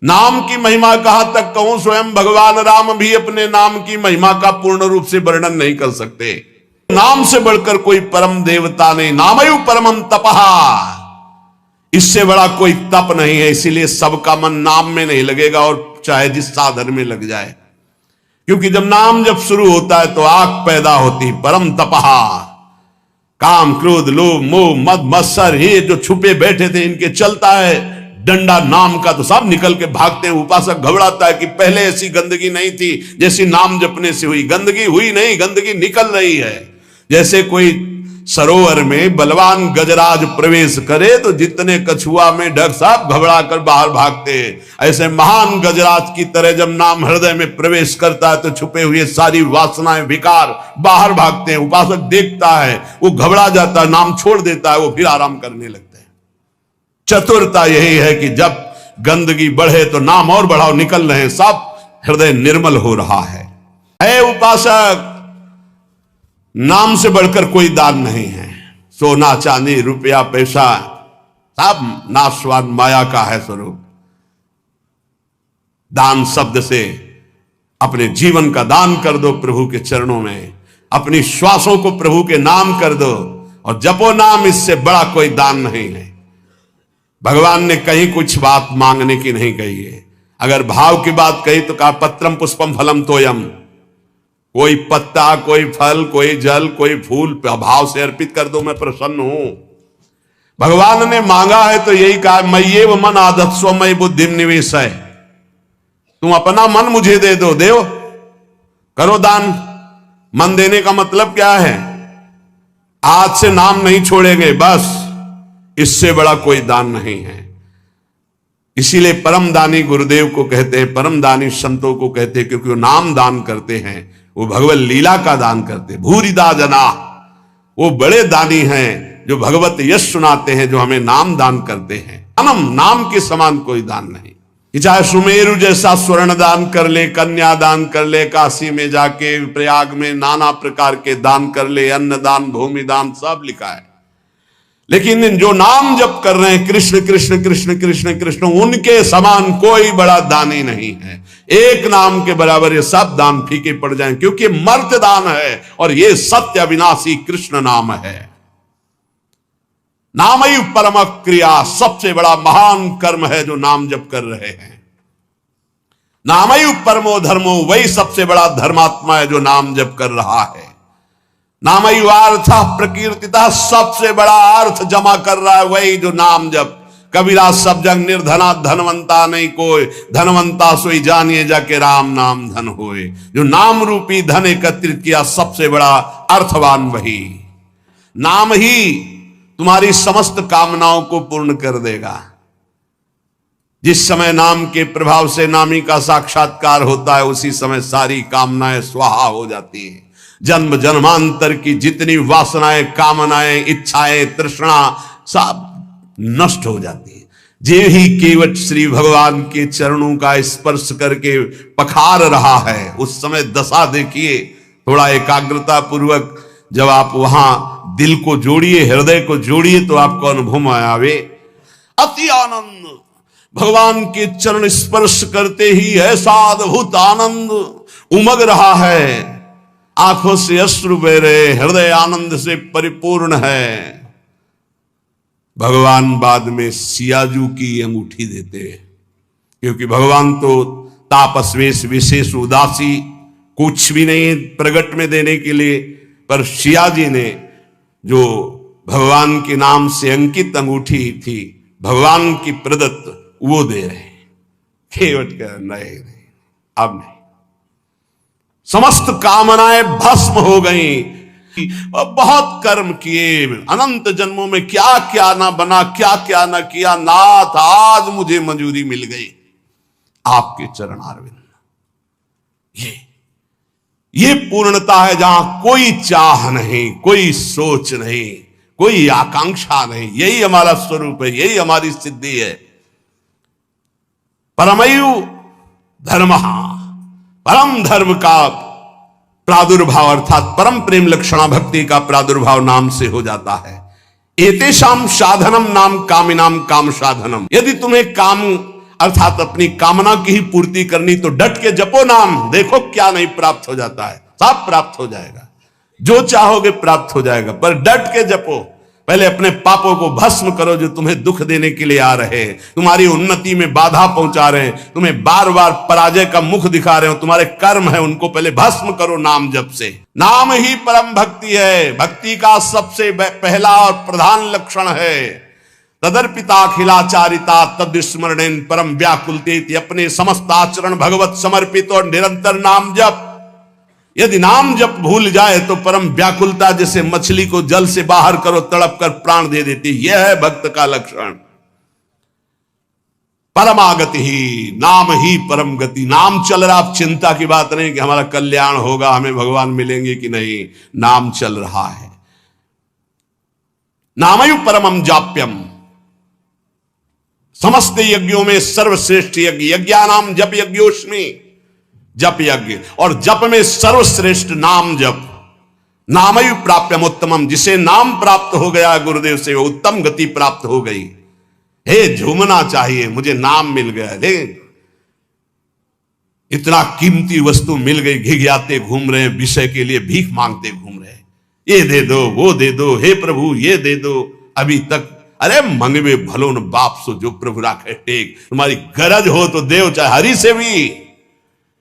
नाम की महिमा कहां तक कहूं, स्वयं भगवान राम भी अपने नाम की महिमा का पूर्ण रूप से वर्णन नहीं कर सकते। नाम से बढ़कर कोई परम देवता नहीं, नामयु परमम तपहा, इससे बड़ा कोई तप नहीं है। इसीलिए सबका मन नाम में नहीं लगेगा, और चाहे जिस साधन में लग जाए, क्योंकि जब नाम जब शुरू होता है तो आग पैदा होती। परम तपहा, काम क्रोध लोभ मोह मद मत्सर, ये जो छुपे बैठे थे इनके चलता है डंडा नाम का, तो सब निकल के भागते हैं। उपासक घबराता है कि पहले ऐसी गंदगी नहीं थी जैसी नाम जपने से हुई। गंदगी हुई नहीं, गंदगी निकल रही है। जैसे कोई सरोवर में बलवान गजराज प्रवेश करे तो जितने कछुआ में ढक सब घबरा कर बाहर भागते हैं, ऐसे महान गजराज की तरह जब नाम हृदय में प्रवेश करता है तो छुपे हुए सारी वासनाएं विकार बाहर भागते हैं। उपासक देखता है, वो घबरा जाता है, नाम छोड़ देता है, वो फिर आराम करने लगता है। चतुरता यही है कि जब गंदगी बढ़े तो नाम और बढ़ाओ, निकल रहे हैं, सब हृदय निर्मल हो रहा है। उपासक, नाम से बढ़कर कोई दान नहीं है। सोना चांदी रुपया पैसा सब नाशवान माया का है स्वरूप। दान शब्द से अपने जीवन का दान कर दो प्रभु के चरणों में, अपनी श्वासों को प्रभु के नाम कर दो और जपो नाम, इससे बड़ा कोई दान नहीं है। भगवान ने कहीं कुछ बात मांगने की नहीं कही है। अगर भाव की बात कही तो कहा पत्रम पुष्पम फलम तोयम, कोई पत्ता कोई फल कोई जल कोई फूल भाव से अर्पित कर दो, मैं प्रसन्न हूं। भगवान ने मांगा है तो यही कहा, मय्येव मन आदत्स्व मयि बुद्धिम निवेशय, तुम अपना मन मुझे दे दो, देव करो दान। मन देने का मतलब क्या है? आज से नाम नहीं छोड़ेंगे, बस, इससे बड़ा कोई दान नहीं है। इसीलिए परम दानी गुरुदेव को कहते हैं, परम दानी संतों को कहते हैं, क्योंकि वो नाम दान करते हैं, वो भगवत लीला का दान करते हैं। भूरिदा जना, वो बड़े दानी हैं जो भगवत यश सुनाते हैं, जो हमें नाम दान करते हैं। नाम के समान कोई दान नहीं। कि चाहे सुमेरु जैसा स्वर्ण दान कर ले, कन्या दान कर ले, काशी में जाके प्रयाग में नाना प्रकार के दान कर ले, अन्न दान भूमि दान सब लिखा है। लेकिन जो नाम जप कर रहे हैं कृष्ण कृष्ण कृष्ण कृष्ण कृष्ण, उनके समान कोई बड़ा दानी नहीं है। एक नाम के बराबर ये सब दान फीके पड़ जाएं, क्योंकि मर्त्य दान है और ये सत्य अविनाशी कृष्ण नाम है। नामयु परम क्रिया, सबसे बड़ा महान कर्म है जो नाम जप कर रहे हैं। नामयु परमो धर्मो, वही सबसे बड़ा धर्मात्मा है जो नाम जप कर रहा है। नामयु अर्थ प्रकीर्तिता, सबसे बड़ा अर्थ जमा कर रहा है वही जो नाम जप। कबीरा सब जग निर्धना धनवंता नहीं कोई, धनवंता सोई जानिए जाके राम नाम धन होए। जो नाम रूपी धन एकत्रित किया, सबसे बड़ा अर्थवान वही। नाम ही तुम्हारी समस्त कामनाओं को पूर्ण कर देगा। जिस समय नाम के प्रभाव से नामी का साक्षात्कार होता है, उसी समय सारी कामनाएं स्वाहा हो जाती है। जन्म जन्मांतर की जितनी वासनाएं कामनाएं इच्छाएं तृष्णा सब नष्ट हो जाती है। जे ही केवट श्री भगवान के चरणों का स्पर्श करके पखार रहा है, उस समय दशा देखिए। थोड़ा एकाग्रता पूर्वक जब आप वहां दिल को जोड़िए, हृदय को जोड़िए, तो आपको अनुभव में आवे अति आनंद। भगवान के चरण स्पर्श करते ही ऐसा अद्भुत आनंद उमग रहा है, आंखों से अश्रु बह रहे, हृदय आनंद से परिपूर्ण है। भगवान बाद में सियाजू की अंगूठी देते हैं, क्योंकि भगवान तो तापस्वेश विशेष उदासी कुछ भी नहीं प्रगट में देने के लिए, पर सियाजी ने जो भगवान के नाम से अंकित अंगूठी थी, भगवान की प्रदत्त, वो दे रहे। केवट का नहीं, अब नहीं। समस्त कामनाएं भस्म हो गई। बहुत कर्म किए, अनंत जन्मों में क्या क्या ना बना, क्या क्या ना किया, नाथ आज मुझे मंजूरी मिल गई आपके चरण अरविंद। ये पूर्णता है जहां कोई चाह नहीं, कोई सोच नहीं, कोई आकांक्षा नहीं। यही हमारा स्वरूप है, यही हमारी सिद्धि है। परमयु धर्म, परम धर्म का प्रादुर्भाव अर्थात परम प्रेम लक्षणा भक्ति का प्रादुर्भाव नाम से हो जाता है। एतेषाम साधनम नाम कामिनाम काम साधनम। यदि तुम्हें काम अर्थात अपनी कामना की ही पूर्ति करनी, तो डट के जपो नाम, देखो क्या नहीं प्राप्त हो जाता है, सब प्राप्त हो जाएगा, जो चाहोगे प्राप्त हो जाएगा। पर डट के जपो, पहले अपने पापों को भस्म करो जो तुम्हें दुख देने के लिए आ रहे हैं, तुम्हारी उन्नति में बाधा पहुंचा रहे हैं, तुम्हें बार बार पराजय का मुख दिखा रहे हो, तुम्हारे कर्म है उनको पहले भस्म करो नाम जप से। नाम ही परम भक्ति है, भक्ति का सबसे पहला और प्रधान लक्षण है। तदर्पिताखिलाचारिता तद्स्मरणेन परम व्याकुलते, अपने समस्त आचरण भगवत समर्पित और निरंतर नाम जप। यदि नाम जप भूल जाए तो परम व्याकुलता, जैसे मछली को जल से बाहर करो तड़प कर प्राण दे देती, यह है भक्त का लक्षण। परमागति ही, नाम ही परम गति। नाम चल रहा, आप चिंता की बात नहीं कि हमारा कल्याण होगा, हमें भगवान मिलेंगे कि नहीं, नाम चल रहा है। नामयु परमम जाप्यम, समस्त यज्ञों में सर्वश्रेष्ठ यज्ञ, यज्ञानाम जप यज्ञोस्मि, जप यज्ञ, और जप में सर्वश्रेष्ठ नाम जप। नामयु प्राप्यम उत्तमम, जिसे नाम प्राप्त हो गया गुरुदेव से वो उत्तम गति प्राप्त हो गई। हे झूमना चाहिए, मुझे नाम मिल गया, ले इतना कीमती वस्तु मिल गई, घिघियाते घूम रहे हैं, विषय के लिए भीख मांगते घूम रहे हैं, ये दे दो वो दे दो, हे प्रभु ये दे दो। अभी तक अरे मंगवे भलो न बाप सो जो प्रभु राखे टेक, तुम्हारी गरज हो तो देव, चाहे हरि से भी।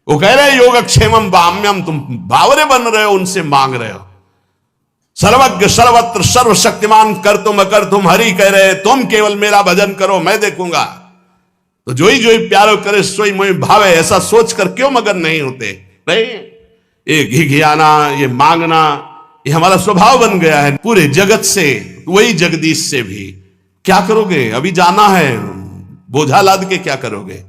वो कह रहे योगक्षेमम बाम्यम, तुम बावरे बन रहे हो, उनसे मांग रहे हो। सर्वज्ञ सर्वत्र सर्वशक्तिमान कर तुम अकर तुम, हरि कह रहे तुम केवल मेरा भजन करो मैं देखूंगा। तो जो ही प्यारो करे सोई मोहि भावे, ऐसा सोचकर क्यों मगन नहीं होते? नहीं, ये घिघियाना, ये मांगना, ये हमारा स्वभाव बन गया है पूरे जगत से, वही जगदीश से भी। क्या करोगे? अभी जाना है, बोझा लाद के क्या करोगे?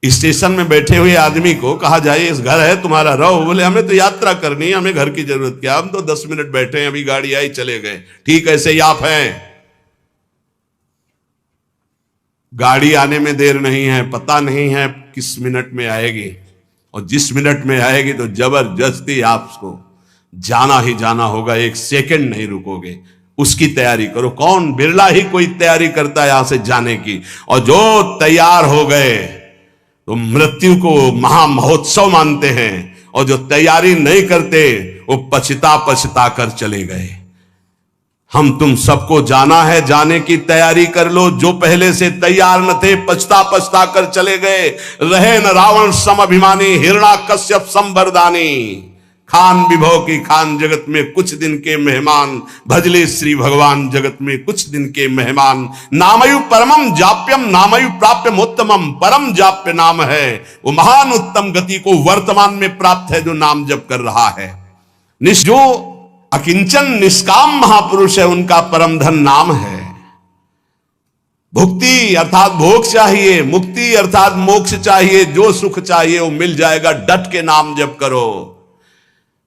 स्टेशन में बैठे हुए आदमी को कहा जाए इस घर है तुम्हारा, रहो, बोले हमें तो यात्रा करनी है, हमें घर की जरूरत क्या, हम तो 10 मिनट बैठे हैं, अभी गाड़ी आई चले गए। ठीक ऐसे ही आप हैं, गाड़ी आने में देर नहीं है, पता नहीं है किस मिनट में आएगी, और जिस मिनट में आएगी तो जबरदस्ती आपको जाना ही जाना होगा, एक सेकंड नहीं रुकोगे, उसकी तैयारी करो। कौन, बिरला ही कोई तैयारी करता है यहां से जाने की, और जो तैयार हो गए तो मृत्यु को महामहोत्सव मानते हैं, और जो तैयारी नहीं करते वो पछता कर चले गए। हम तुम सबको जाना है, जाने की तैयारी कर लो। जो पहले से तैयार न थे पछता कर चले गए। रहे न रावण सम अभिमानी, हिरण्याकश्यप संवरदानी, खान विभव की खान जगत में कुछ दिन के मेहमान, भजले श्री भगवान जगत में कुछ दिन के मेहमान। नामयु परमम जाप्यम, नामयु प्राप्यम उत्तमम, परम जाप्य नाम है, वो महान उत्तम गति को वर्तमान में प्राप्त है जो नाम जप कर रहा है। जो अकिंचन निष्काम महापुरुष है उनका परम धन नाम है। भुक्ति अर्थात भोग चाहिए, मुक्ति अर्थात मोक्ष चाहिए, जो सुख चाहिए वो मिल जाएगा, डट के नाम जप करो।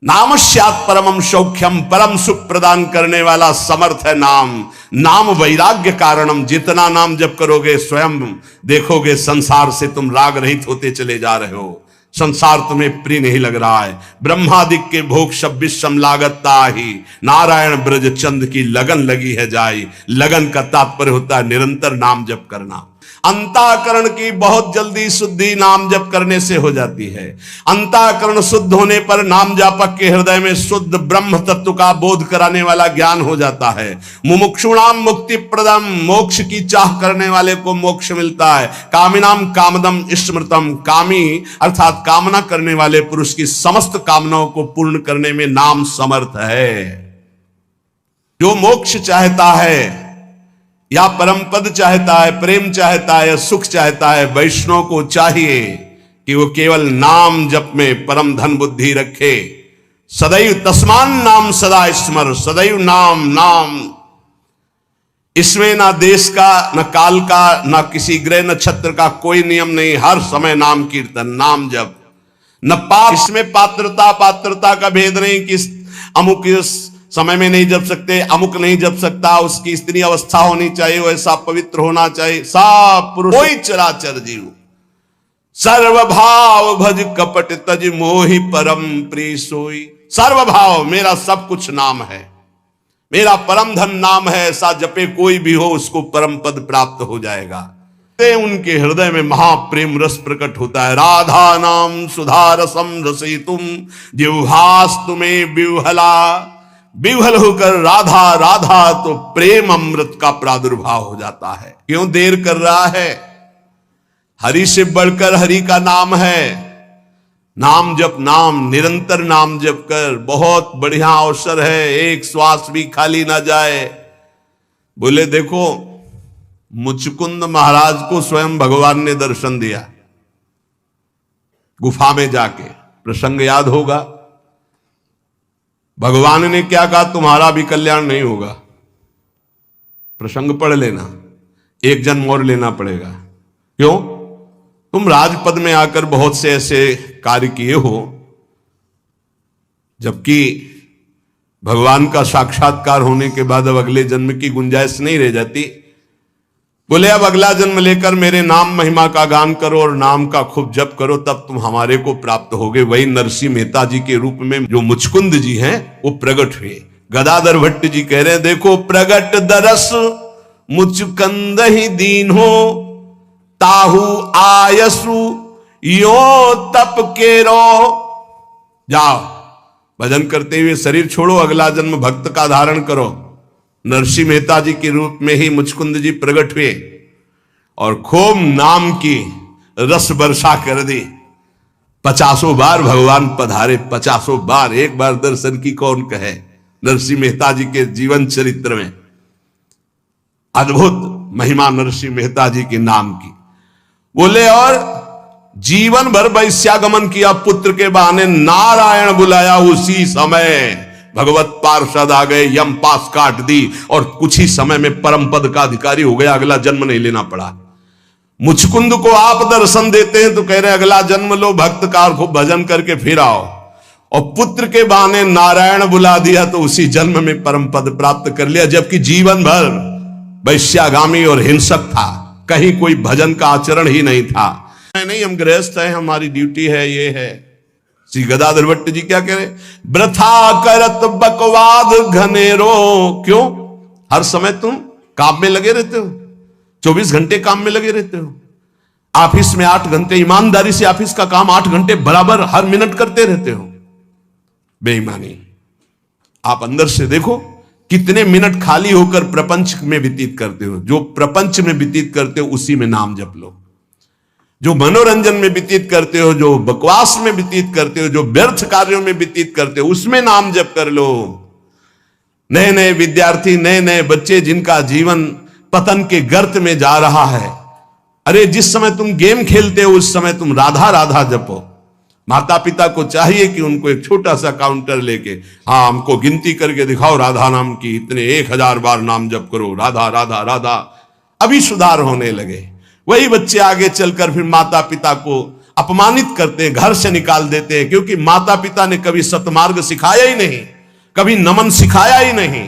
नामस्यात् परमम सौख्यम, परम सुख प्रदान करने वाला समर्थ है नाम। नाम वैराग्य कारणम, जितना नाम जप करोगे स्वयं देखोगे संसार से तुम राग रहित होते चले जा रहे हो, संसार तुम्हें प्रिय नहीं लग रहा है। ब्रह्मादिक के भोग शब्बिशम लागता ही, नारायण ब्रज चंद की लगन लगी है जाई। लगन का तात्पर्य होता है निरंतर नाम जप करना। अंतःकरण की बहुत जल्दी शुद्धि नाम जप करने से हो जाती है। अंतःकरण शुद्ध होने पर नाम जापक के हृदय में शुद्ध ब्रह्म तत्व का बोध कराने वाला ज्ञान हो जाता है। मुमुक्षुणाम मुक्ति प्रदम, मोक्ष की चाह करने वाले को मोक्ष मिलता है। कामिनाम कामदम स्मृतम, कामी अर्थात कामना करने वाले पुरुष की समस्त कामनाओं को पूर्ण करने में नाम समर्थ है। जो मोक्ष चाहता है या परम पद चाहता है, प्रेम चाहता है या सुख चाहता है, वैष्णव को चाहिए कि वो केवल नाम जप में परम धन बुद्धि रखे। सदैव तस्मान नाम सदा स्मर, सदैव नाम नाम। इसमें ना देश का, न काल का, न किसी ग्रह नक्षत्र का कोई नियम नहीं। हर समय नाम कीर्तन, नाम जप। न पाप, इसमें पात्रता का भेद नहीं कि अमुक समय में नहीं जप सकते, अमुक नहीं जप सकता, उसकी स्त्री अवस्था होनी चाहिए, वैसा पवित्र होना चाहिए। सब पुरुष कोई चराचर जीव सर्वभाव भज कपट तज मोहि परम प्रिय सोई। सर्वभाव, मेरा सब कुछ नाम है, मेरा परम धन नाम है। ऐसा जपे कोई भी हो उसको परम पद प्राप्त हो जाएगा। उनके हृदय में महाप्रेम रस प्रकट होता है। राधा नाम सुधा रसम रसयितुम जिह्वास्तु में विह्वला, विह्वल होकर राधा राधा तो प्रेम अमृत का प्रादुर्भाव हो जाता है। क्यों देर कर रहा है? हरि से बढ़कर हरि का नाम है। नाम जप, नाम निरंतर नाम जप कर, बहुत बढ़िया अवसर है, एक श्वास भी खाली ना जाए। बोले देखो, मुचकुंद महाराज को स्वयं भगवान ने दर्शन दिया गुफा में जाके, प्रसंग याद होगा। भगवान ने क्या कहा? तुम्हारा भी कल्याण नहीं होगा। प्रसंग पढ़ लेना, एक जन्म और लेना पड़ेगा। क्यों? तुम राजपद में आकर बहुत से ऐसे कार्य किए हो, जबकि भगवान का साक्षात्कार होने के बाद अब अगले जन्म की गुंजाइश नहीं रह जाती। बोले अब अगला जन्म लेकर मेरे नाम महिमा का गान करो और नाम का खूब जप करो, तब तुम हमारे को प्राप्त होगे। वही नरसिंह मेहता जी के रूप में जो मुचकुंद जी हैं वो प्रकट हुए। गदाधर भट्ट जी कह रहे हैं, देखो प्रगट दरस मुचकंद ही दीन हो, ताहू आयसु यो तप के रो। जाओ भजन करते हुए शरीर छोड़ो, अगला जन्म भक्त का धारण करो। नरसिंह मेहता जी के रूप में ही मुचकुंद जी प्रकट हुए और खूब नाम की रस वर्षा कर दी। 50 बार भगवान पधारे, 50 बार। एक बार दर्शन की कौन कहे? नरसिंह मेहता जी के जीवन चरित्र में अद्भुत महिमा नरसिंह मेहता जी के नाम की। बोले और जीवन भर वैश्यागमन किया, पुत्र के बहाने नारायण बुलाया, उसी समय भगवत पार्षद आ गए, यम पास काट दी और कुछ ही समय में परम पद का अधिकारी हो गया। अगला जन्म नहीं लेना पड़ा। मुचकुंद को आप दर्शन देते हैं तो कह रहे अगला जन्म लो, भक्त का खूब भजन करके फिर आओ। और पुत्र के बहाने नारायण बुला दिया तो उसी जन्म में परम पद प्राप्त कर लिया, जबकि जीवन भर वैश्यागामी और हिंसक था, कहीं कोई भजन का आचरण ही नहीं था। नहीं, हम गृहस्थ हैं, हमारी ड्यूटी है, ये है। श्री गदाधर भट्ट जी क्या कह रहे? वृथा करत बकवाद घनेरो। क्यों? हर समय तुम काम में लगे रहते हो, 24 घंटे काम में लगे रहते हो। ऑफिस में 8 घंटे ईमानदारी से ऑफिस का काम 8 घंटे बराबर हर मिनट करते रहते हो। बेईमानी। आप अंदर से देखो कितने मिनट खाली होकर प्रपंच में व्यतीत करते हो। जो प्रपंच में व्यतीत करते हो उसी में नाम जप लो। जो मनोरंजन में व्यतीत करते हो, जो बकवास में व्यतीत करते हो, जो व्यर्थ कार्यों में व्यतीत करते हो, उसमें नाम जप कर लो। नए नए विद्यार्थी, नए नए बच्चे जिनका जीवन पतन के गर्त में जा रहा है, अरे जिस समय तुम गेम खेलते हो उस समय तुम राधा राधा जपो। माता पिता को चाहिए कि उनको एक छोटा सा काउंटर लेके, हाँ हमको गिनती करके दिखाओ राधा नाम की, इतने 1000 बार नाम जप करो, राधा राधा राधा। अभी सुधार होने लगे। वही बच्चे आगे चलकर फिर माता पिता को अपमानित करते हैं, घर से निकाल देते हैं, क्योंकि माता पिता ने कभी सतमार्ग सिखाया ही नहीं, कभी नमन सिखाया ही नहीं,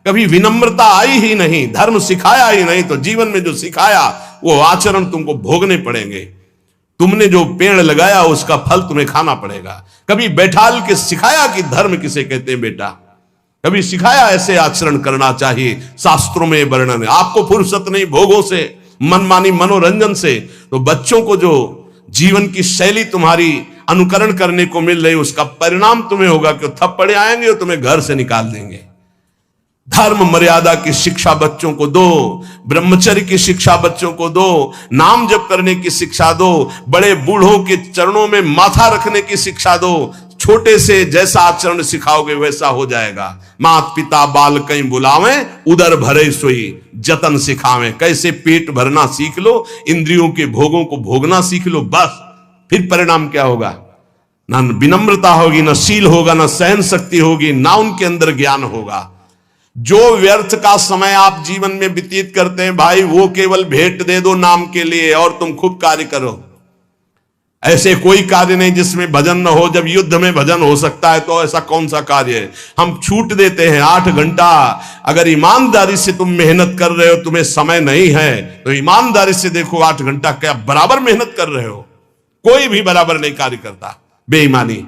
कभी विनम्रता आई ही नहीं, धर्म सिखाया ही नहीं। तो जीवन में जो सिखाया वो आचरण तुमको भोगने पड़ेंगे। तुमने जो पेड़ लगाया उसका फल तुम्हें खाना पड़ेगा। कभी बैठाल के सिखाया कि धर्म किसे कहते हैं बेटा, कभी सिखाया ऐसे आचरण करना चाहिए। शास्त्रों में वर्णन है। आपको फुर्सत नहीं भोगों से, मनमानी मनोरंजन से, तो बच्चों को जो जीवन की शैली तुम्हारी अनुकरण करने को मिल रही उसका परिणाम तुम्हें होगा कि थप्पड़े आएंगे और तुम्हें घर से निकाल देंगे। धर्म मर्यादा की शिक्षा बच्चों को दो, ब्रह्मचर्य की शिक्षा बच्चों को दो, नाम जप करने की शिक्षा दो, बड़े बूढ़ों के चरणों में माथा रखने की शिक्षा दो। छोटे से जैसा आचरण सिखाओगे वैसा हो जाएगा। मात पिता बाल कहीं बुलावे, उदर भरे सोई जतन सिखावे। कैसे पेट भरना सीख लो, इंद्रियों के भोगों को भोगना सीख लो, बस फिर परिणाम क्या होगा? ना विनम्रता होगी, ना शील होगा, ना सहन शक्ति होगी, ना उनके अंदर ज्ञान होगा। जो व्यर्थ का समय आप जीवन में व्यतीत करते हैं भाई, वो केवल भेंट दे दो नाम के लिए और तुम खूब कार्य करो। ऐसे कोई कार्य नहीं जिसमें भजन न हो। जब युद्ध में भजन हो सकता है तो ऐसा कौन सा कार्य है? हम छूट देते हैं 8 घंटा। अगर ईमानदारी से तुम मेहनत कर रहे हो, तुम्हें समय नहीं है तो ईमानदारी से देखो 8 घंटा क्या बराबर मेहनत कर रहे हो? कोई भी बराबर नहीं कार्य करता। बेईमानी।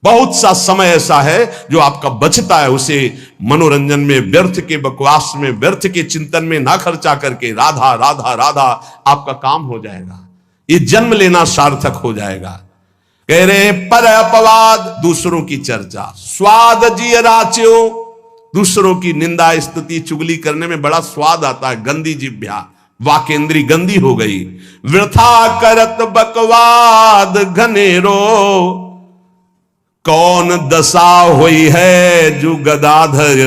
बहुत सा समय ऐसा है जो आपका बचता है, उसे मनोरंजन में, व्यर्थ के बकवास में, व्यर्थ के चिंतन में ना खर्चा करके राधा राधा राधा आपका काम हो जाएगा, ये जन्म लेना सार्थक हो जाएगा। कह रहे पर अपवाद दूसरों की चर्चा, स्वाद जी राच्यो, दूसरों की निंदा स्तुति चुगली करने में बड़ा स्वाद आता है। गंदी जिभ्या, वाकेंद्री गंदी हो गई। वृथा करत बकवाद घनेरो, कौन दशा हुई है जो गदाधर,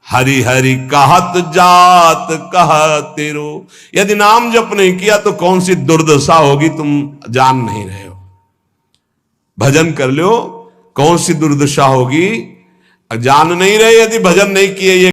हरि हरि कहत जात कह तेरो। यदि नाम जप नहीं किया तो कौन सी दुर्दशा होगी तुम जान नहीं रहे हो। भजन कर लो, कौन सी दुर्दशा होगी जान नहीं रहे यदि भजन नहीं किए। ये